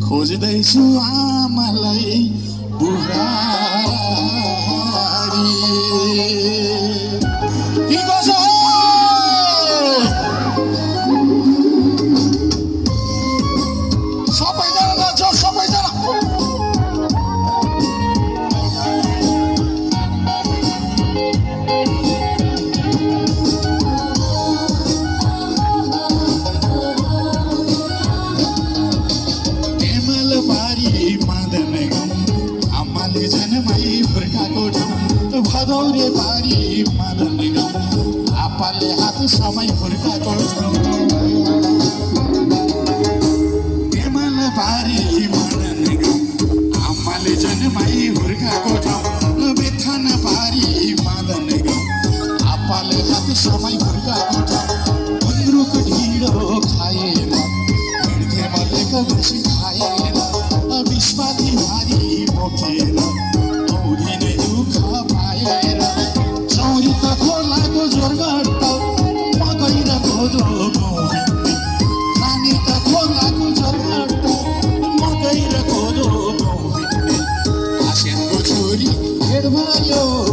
खोज्दैछु आमालाई बुहारी सबैजना जान्छ सबैजना भदौरे बारी मदन आपाले हात समय फुर्काको हेमल बारी मदन आमाले जन्माई हुर्काको ठाउँ बेथन बारी मदन आपाले हात समय फुर्काको ठाउँ गुन्द्रुक ढिँडो खाएर हिँड्थे मलेको बसी खाएर विस्माती भारी बोकेर औधिने दुःख पाएर चौरी त खोलाको जोरगट्ट मकै र कोदो गहुँ खाने त खोलाको जोरगट्ट मकै र कोदो गहुँ आस्यानको छोरी भेट भयो